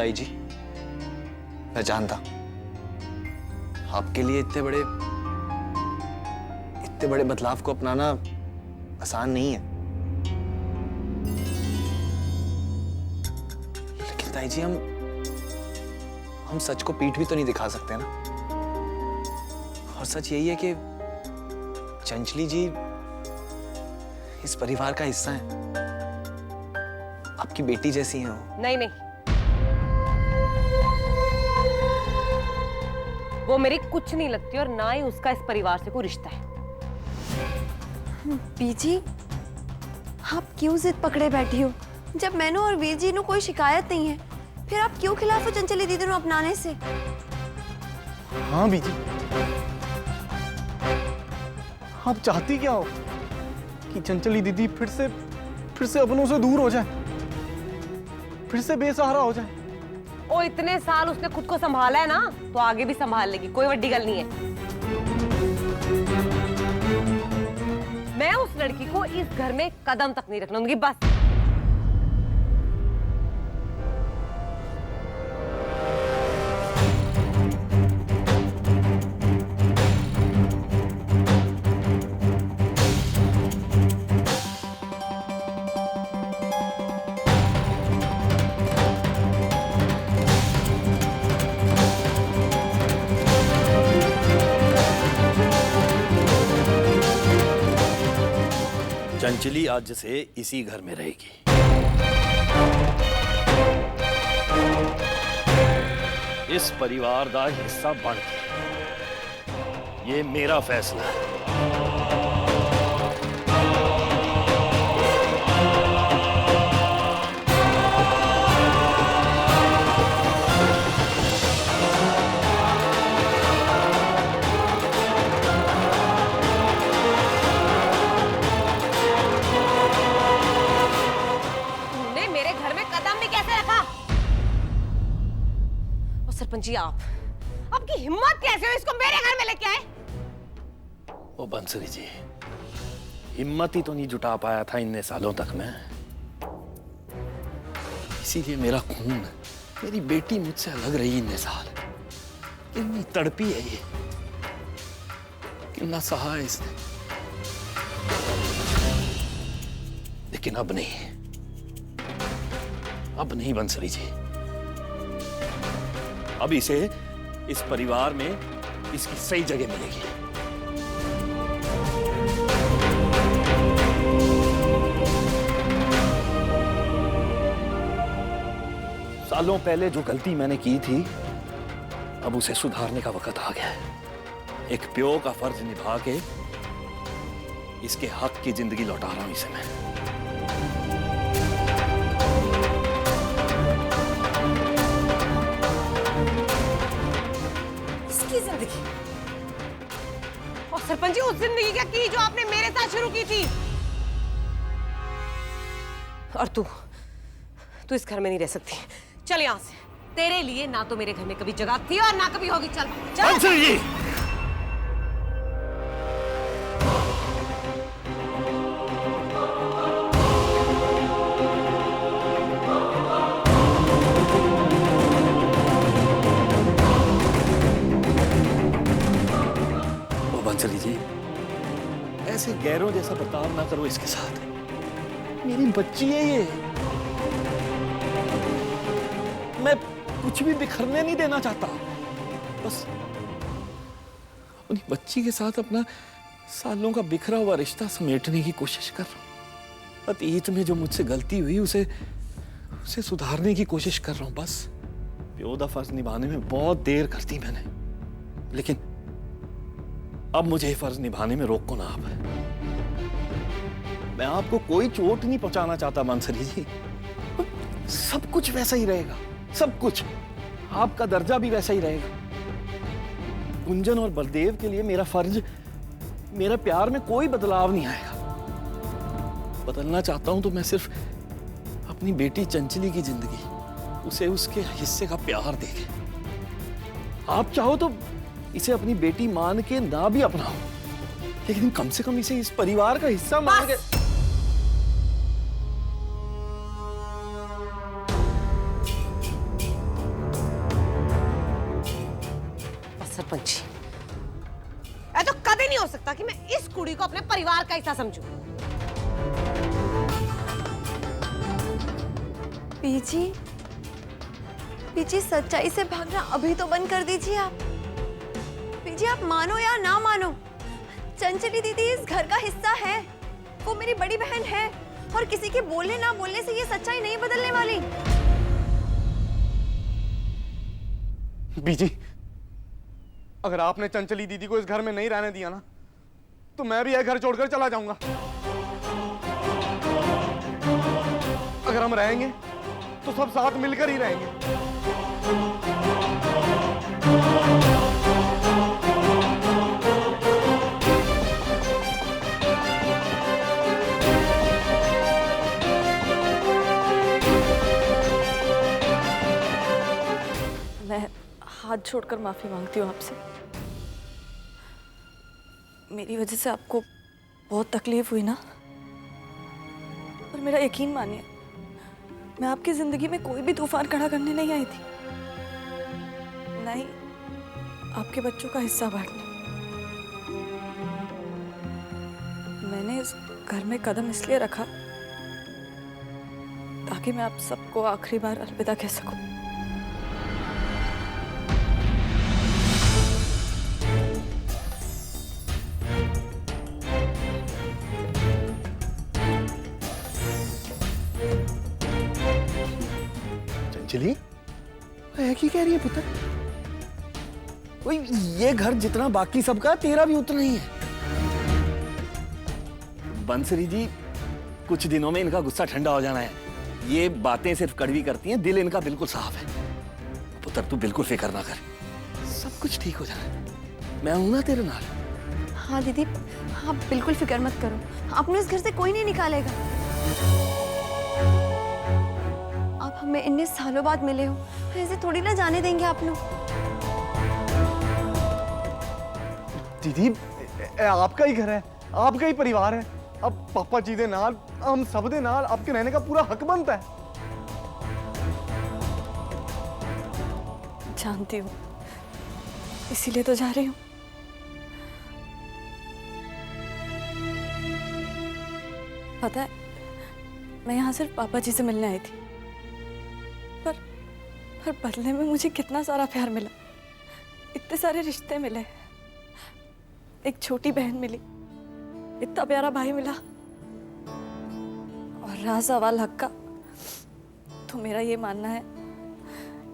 ताई जी, मैं जानता आपके लिए इतने बड़े बदलाव को अपनाना आसान नहीं है। लेकिन ताई जी, हम सच को पीठ भी तो नहीं दिखा सकते ना। और सच यही है कि चंचली जी इस परिवार का हिस्सा है, आपकी बेटी जैसी हैं वो। नहीं नहीं, वो मेरी कुछ नहीं लगती और ना ही उसका इस परिवार से कोई रिश्ता है। बीजी, आप क्यों जिद पकड़े बैठी हो? जब मैंने और वीर जी ने कोई शिकायत नहीं है, फिर आप क्यों खिलाफ हो चंचली दीदी को अपनाने से? हाँ बीजी, आप चाहती क्या हो? कि चंचली दीदी फिर से अपनों से दूर हो जाए, फिर से बेसहारा हो जाए? ओ, इतने साल उसने खुद को संभाला है ना, तो आगे भी संभाल लेगी, कोई बड़ी गल नहीं है। मैं उस लड़की को इस घर में कदम तक नहीं रखने दूंगी, बस। चंचली आज से इसी घर में रहेगी। इस परिवार का हिस्सा बन के, ये मेरा फैसला है। सरपंच जी, आपकी हिम्मत कैसे हो इसको मेरे घर में लेके आए? ओ बंसरी जी, हिम्मत ही तो नहीं जुटा पाया था इतने सालों तक मैं। इसीलिए मेरा खून, मेरी बेटी मुझसे अलग रही इतने साल। कितनी तड़पी है ये, कितना सहा है इसने। लेकिन अब नहीं बंसरी जी। अब इसे इस परिवार में इसकी सही जगह मिलेगी। सालों पहले जो गलती मैंने की थी, अब उसे सुधारने का वक्त आ गया है। एक प्यो का फर्ज निभा के इसके हक की जिंदगी लौटा रहा हूं इसे मैं। जिंदगी, और सरपंच जी, उस जिंदगी क्या की जो आपने मेरे साथ शुरू की थी? और तू इस घर में नहीं रह सकती। चल यहां से। तेरे लिए ना तो मेरे घर में कभी जगह थी और ना कभी होगी। चल चल जी। बंसरी जी, ऐसे गैरों जैसा बर्ताव ना करो इसके साथ। मेरी बच्ची है ये, मैं कुछ भी बिखरने नहीं देना चाहता। बस अपनी बच्ची के साथ अपना सालों का बिखरा हुआ रिश्ता समेटने की कोशिश कर रहा हूं। अतीत में जो मुझसे गलती हुई उसे सुधारने की कोशिश कर रहा हूं। बस प्यो दा फर्ज निभाने में बहुत देर कर दी मैंने, लेकिन अब मुझे फर्ज निभाने में रोको ना आप। मैं आपको कोई चोट नहीं पहुंचाना चाहता बंसरी जी। सब कुछ वैसा ही रहेगा, सब कुछ। आपका दर्जा भी वैसा ही रहेगा। कुंजन और बलदेव के लिए मेरा फर्ज, मेरा प्यार में कोई बदलाव नहीं आएगा। बदलना चाहता हूं तो मैं सिर्फ अपनी बेटी चंचली की जिंदगी, उसे उसके हिस्से का प्यार देके। आप चाहो तो इसे अपनी बेटी मान के ना भी अपनाओ, लेकिन कम से कम इसे इस परिवार का हिस्सा मान के। पंछी। ऐ तो कभी नहीं हो सकता कि मैं इस कुड़ी को अपने परिवार का हिस्सा समझूं। बीजी, बीजी सच्चाई से भागना अभी तो बंद कर दीजिए आप। बीजी आप मानो या ना मानो, चंचली दीदी इस घर का हिस्सा है। वो मेरी बड़ी बहन है और किसी के बोलने ना बोलने से ये सच्चाई नहीं बदलने वाली। बीजी, अगर आपने चंचली दीदी को इस घर में नहीं रहने दिया ना, तो मैं भी यह घर छोड़कर चला जाऊंगा। अगर हम रहेंगे तो सब साथ मिलकर ही रहेंगे। मैं हाथ छोड़कर माफी मांगती हूँ आपसे। मेरी वजह से आपको बहुत तकलीफ हुई ना। और मेरा यकीन मानिए, मैं आपकी जिंदगी में कोई भी तूफान खड़ा करने नहीं आई थी, नहीं आपके बच्चों का हिस्सा बांटने। मैंने इस घर में कदम इसलिए रखा ताकि मैं आप सबको आखिरी बार अलविदा कह सकूं। चंचली, की कह रही है पुत्र? वही ये घर जितना बाकी सबका, तेरा भी उतना ही है। बंसरी जी, कुछ दिनों में इनका गुस्सा ठंडा हो जाना है। ये बातें सिर्फ कड़वी करती हैं, दिल इनका बिल्कुल साफ है। पुत्र तू बिल्कुल फिक्र ना कर, सब कुछ ठीक हो जाना है। मैं हूं ना तेरे नाल। हाँ दीदी, आप बिल्कुल फिक्र मत करो, आपने इस घर से कोई नहीं निकालेगा। आप हमें इतने सालों बाद मिले हो, ऐसे थोड़ी ना जाने देंगे आप लोग। दीदी, आपका ही घर है, आपका ही परिवार है। अब पापा जी दे नाल, हम सब दे नाल आपके रहने का पूरा हक बनता है। जानती हूँ, इसीलिए तो जा रही हूँ। पता है, मैं यहाँ सिर्फ पापा जी से मिलने आई थी, पर बदले में मुझे कितना सारा प्यार मिला, इतने सारे रिश्ते मिले। एक छोटी बहन मिली, इतना प्यारा भाई मिला, और रहा सवाल हक का, तो मेरा ये मानना है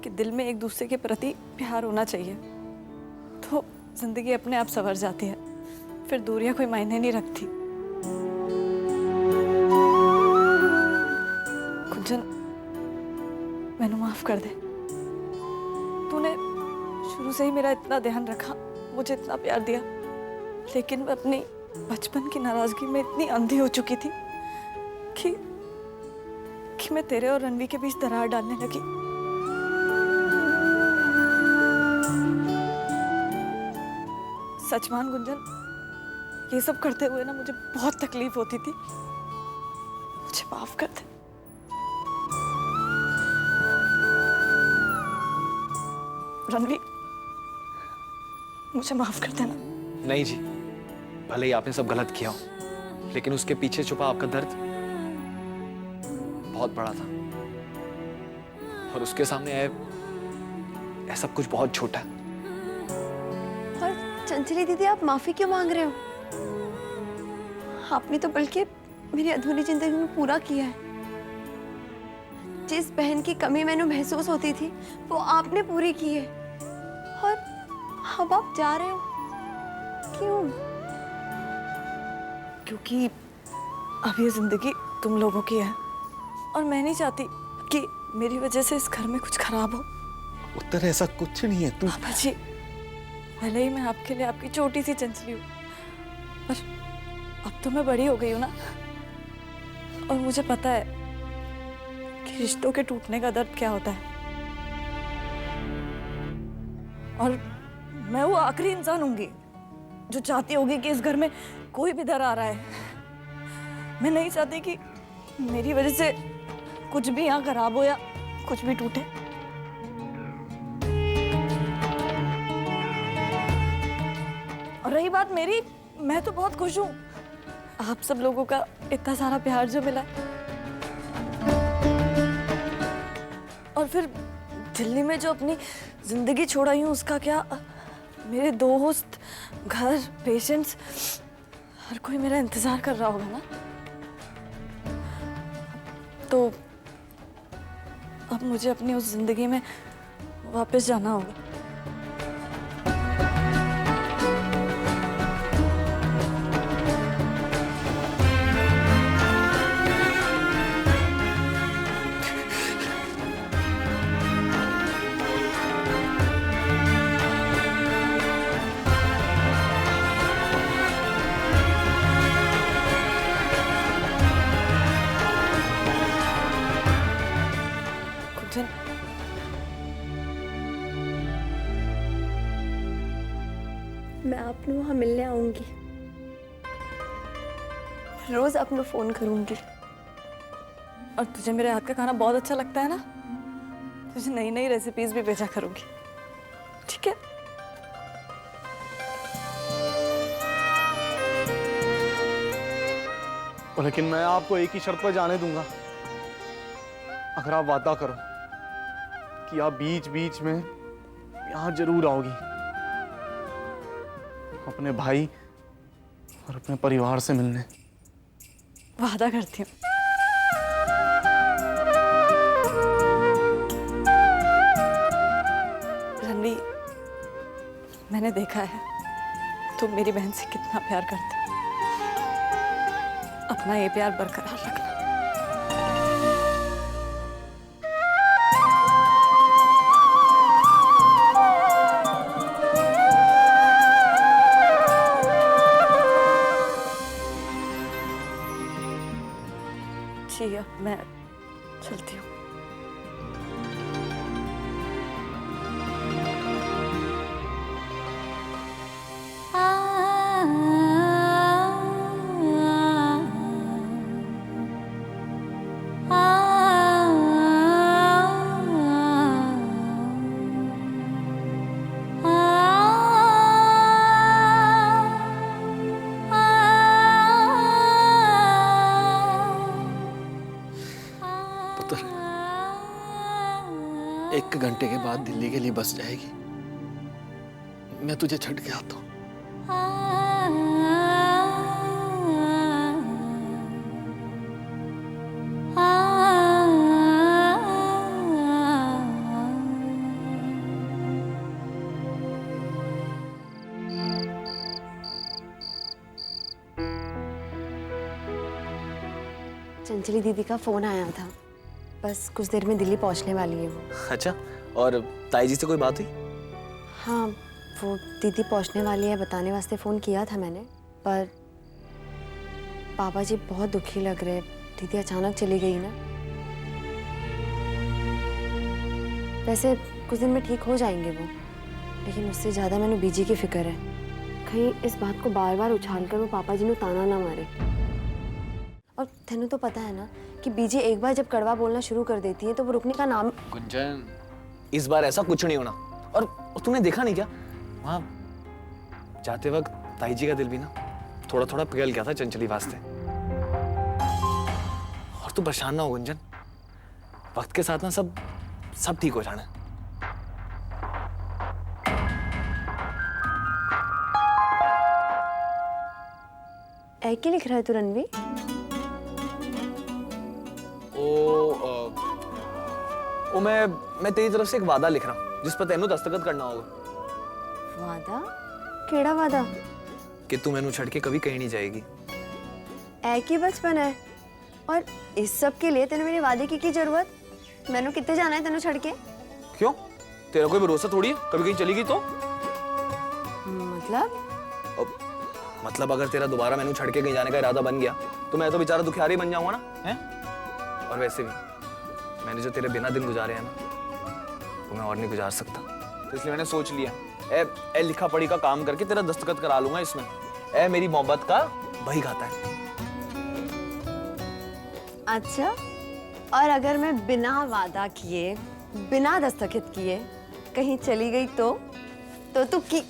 कि दिल में एक दूसरे के प्रति प्यार होना चाहिए, तो जिंदगी अपने आप संवर जाती है, फिर दूरियां कोई मायने नहीं रखती। कुंजन, मैनू माफ कर दे। तूने शुरू से ही मेरा इतना ध्यान रखा, मुझे इतना प्यार दिया, लेकिन मैं अपनी बचपन की नाराजगी में इतनी अंधी हो चुकी थी कि मैं तेरे और रणवी के बीच दरार डालने लगी। सच मान गुंजन, ये सब करते हुए ना मुझे बहुत तकलीफ होती थी, मुझे माफ कर दे। रणवी, मुझे माफ कर देना। नहीं जी, भले ही आपने सब गलत किया हो, लेकिन उसके पीछे छुपा आपका दर्द बहुत बड़ा था, और उसके सामने यह सब कुछ बहुत छोटा है। और चंचली दीदी, आप माफी क्यों मांग रहे हो? आपने तो बल्कि मेरी अधूरी जिंदगी में पूरा किया है। जिस बहन की कमी मैंने महसूस होती थी, वो आपने पूरी की है। और अब आप जा रहे हो, क्यों? क्योंकि अब ये जिंदगी तुम लोगों की है, और मैं नहीं चाहती कि मेरी वजह से इस घर में कुछ खराब हो। उत्तर ऐसा कुछ नहीं है। तू पापा जी, भले ही मैं आपके लिए आपकी छोटी सी चंचली हूँ, पर अब तो मैं बड़ी हो गई हूँ ना, और मुझे पता है कि रिश्तों के टूटने का दर्द क्या होता है। और मैं वो आखिरी इंसान होंगी जो चाहती होगी कि इस घर में कोई भी दरार आए। मैं नहीं चाहती कि मेरी वजह से कुछ भी यहाँ खराब हो या कुछ भी टूटे। बात मेरी, मैं तो बहुत खुश हूँ आप सब लोगों का इतना सारा प्यार जो मिला। और फिर दिल्ली में जो अपनी जिंदगी छोड़ आई हूँ उसका क्या? मेरे दोस्त, घर, पेशेंट्स, हर कोई मेरा इंतजार कर रहा होगा ना। तो अब मुझे अपनी उस जिंदगी में वापस जाना होगा। कुंजन, मैं आपको वहाँ मिलने आऊंगी, रोज आपको फोन करूंगी। और तुझे मेरे हाथ का खाना बहुत अच्छा लगता है ना? तुझे नई नई रेसिपीज भी भेजा करूंगी, ठीक है? लेकिन मैं आपको एक ही शर्त पर जाने दूंगा, अगर आप वादा करो कि आप बीच बीच में यहाँ जरूर आओगी, अपने भाई और अपने परिवार से मिलने। वादा करती हूँ। रणवी, मैंने देखा है तुम मेरी बहन से कितना प्यार करते हो। अपना ये प्यार बरकरार रखना। ठीक है, मैं चलती हूँ। पुत्र, 1 घंटे के बाद दिल्ली के लिए बस जाएगी। मैं तुझे छੱਡ के आता हूँ। चंचली दीदी का फोन आया था, बस कुछ देर में दिल्ली पहुंचने वाली है वो। अच्छा, और ताई जी से कोई बात हुई? हाँ, वो दीदी पहुंचने वाली है बताने वास्ते फ़ोन किया था मैंने, पर पापा जी बहुत दुखी लग रहे। दीदी अचानक चली गई ना। वैसे कुछ दिन में ठीक हो जाएंगे वो, लेकिन उससे ज़्यादा मैंने बीजी की फिक्र है। कहीं इस बात को बार बार उछाल कर वो पापा जी ने ताना ना मारे। और तेनू तो पता है ना कि बीजी एक बार जब कड़वा बोलना शुरू कर देती है तो वो रुकने का नाम। गुंजन, इस बार ऐसा कुछ नहीं होना। और तूने देखा नहीं क्या, वहां जाते वक्त ताई जी का दिल भी ना थोड़ा थोड़ा पिघल गया था चंचली वास्ते। और तू परेशान ना हो गुंजन, वक्त के साथ ना सब ठीक हो जाना है। क्या लिख रहा है तू रणवी? ओ मैं तेरी तरफ से एक वादा लिख रहा हूँ जिस पर तेनू दस्तखत करना होगा। वादा? केड़ा वादा? कि तू मैनू छड़ के कभी कहीं नहीं जाएगी। एक ही बचपन है, और इस सब के लिए तेने मेरे वादे की जरूरत? मैनू कितने जाना है तेनू छड़ के? क्यों, तेरा कोई भरोसा थोड़ी है कभी कहीं चली गई तो? मतलब अगर तेरा दोबारा मैनू छड़ के कहीं जाने का इरादा बन गया तो मैं तो बेचारा दुखियारी बन जाऊंगा ना, हैं? और वैसे भी मैंने जो तेरे बिना दिन गुजारे हैं ना, वो मैं और नहीं गुजार सकता। तो इसलिए मैंने सोच लिया, ए लिखा पढ़ी का काम करके तेरा दस्तखत करा लूंगा इसमें। ए मेरी मोहब्बत का बही खाता है। अच्छा, और अगर मैं बिना वादा किए, बिना दस्तखत किए कहीं चली गई तो तू की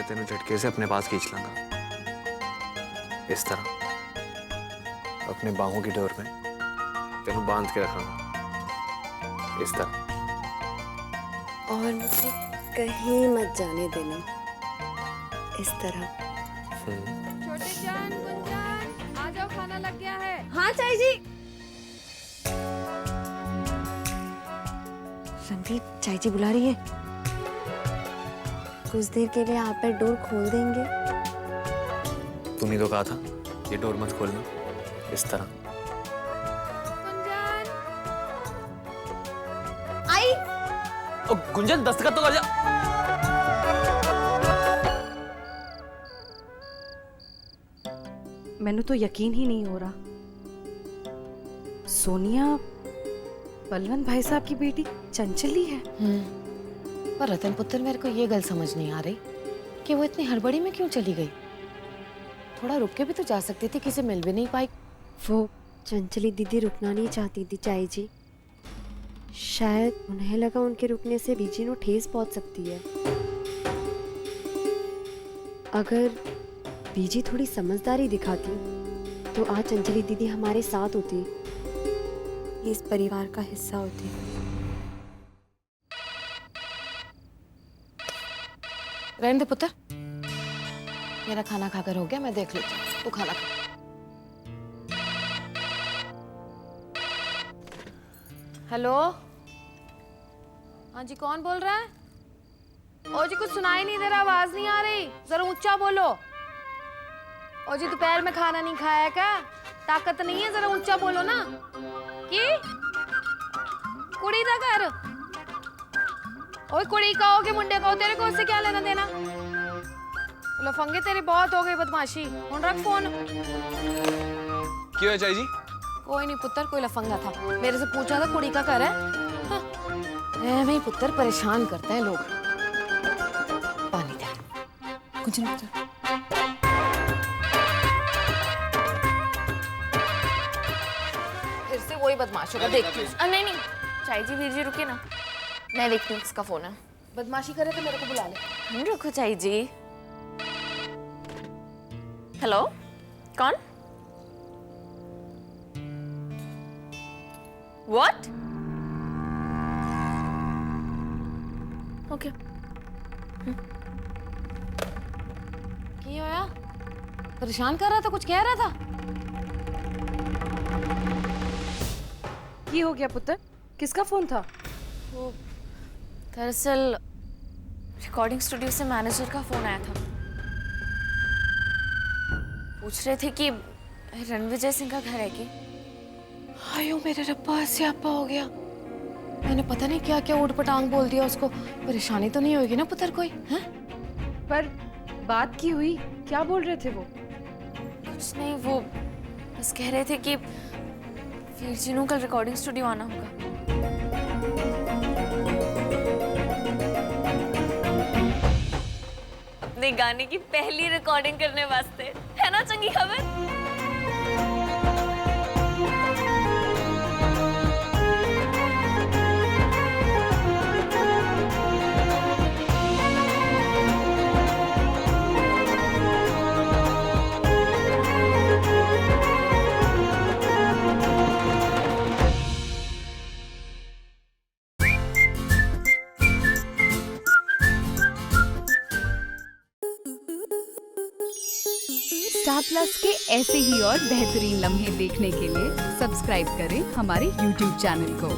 तेन झटके से अपने पास खींच लांगा, इस तरह अपने बाहों की डोर में तेन बांध के रखांगा, इस तरह। और मुझे कहीं मत जाने देना, इस तरह। छोटे जान, गुंजन, आ जाओ, खाना लग गया है। हाँ चाची जी। रणदीप, चाची जी बुला रही है। कुछ देर के लिए आप पर डोर खोल देंगे। तुम ही तो कहा था ये डोर मत खोलना, इस तरह। गुंजन, आई। ओ गुंजन, दस्तखत तो कर जा। मैंने तो यकीन ही नहीं हो रहा। सोनिया बलवंत भाई साहब की बेटी चंचली है। पर रतन पुत्र, मेरे को ये गल समझ नहीं आ रही कि वो इतनी हड़बड़ी में क्यों चली गई। थोड़ा रुक के भी तो जा सकती थी, किसी मिल भी नहीं पाई। वो चंचली दीदी रुकना नहीं चाहती थी चाई जी। शायद उन्हें लगा उनके रुकने से बीजी को ठेस पहुंच सकती है। अगर बीजी थोड़ी समझदारी दिखाती तो आज चंचली दीदी हमारे साथ होती, इस परिवार का हिस्सा होती। रहने दे पुत्र, मेरा खाना खाकर हो गया, मैं देख लेती हूँ, तू खाना खा। हेलो, हाँ जी, कौन बोल रहा है? ओ जी, कुछ सुनाई नहीं दे रहा, आवाज नहीं आ रही, जरा ऊंचा बोलो। ओ जी, दोपहर में खाना नहीं खाया क्या? ताकत नहीं है, जरा ऊंचा बोलो ना। की कुड़ी दा घर? ओए कुड़ी का हो कि मुंडे का हो, तेरे को उससे क्या लेना देना? लफंगे तेरे बहुत हो गए, बदमाशी। हुन रख फोन। क्यों है चाची जी? कोई नहीं पुत्र, कोई लफंगा था, मेरे से पूछा था कुड़ी का घर है। हाँ। ऐਵੇਂ ही पुत्र परेशान करते हैं लोग। पानी दे। कुछ नहीं पुत्र। फिर से वही बदमाश होगा, देखती हूँ। नहीं नहीं, चाय जी, वीर जी रुकिए ना, मैं देखती हूँ किसका फोन है। बदमाशी करे तो मेरे को बुला ले। रुको चाय जी। हेलो, कौन? व्हाट? ओके। क्या होया? परेशान कर रहा था, कुछ कह रहा था? ये हो गया पुत्र, किसका फोन था? वो दरअसल रिकॉर्डिंग स्टूडियो से मैनेजर का फोन आया था। पूछ रहे थे कि रणविजय सिंह का घर है कि। आयो मेरे रब्बा, स्यापा हो गया। मैंने पता नहीं क्या क्या ऊट-पटांग बोल दिया उसको। परेशानी तो नहीं होगी ना पुत्र कोई? हैं? पर बात की हुई, क्या बोल रहे थे वो? कुछ नहीं, वो बस कह रहे थे कि वीर जी को कल रिकॉर्डिंग स्टूडियो आना होगा। अपने गाने की पहली रिकॉर्डिंग करने वास्ते, है ना चंगी खबर? स्टार प्लस के ऐसे ही और बेहतरीन लम्हे देखने के लिए सब्सक्राइब करें हमारे YouTube चैनल को।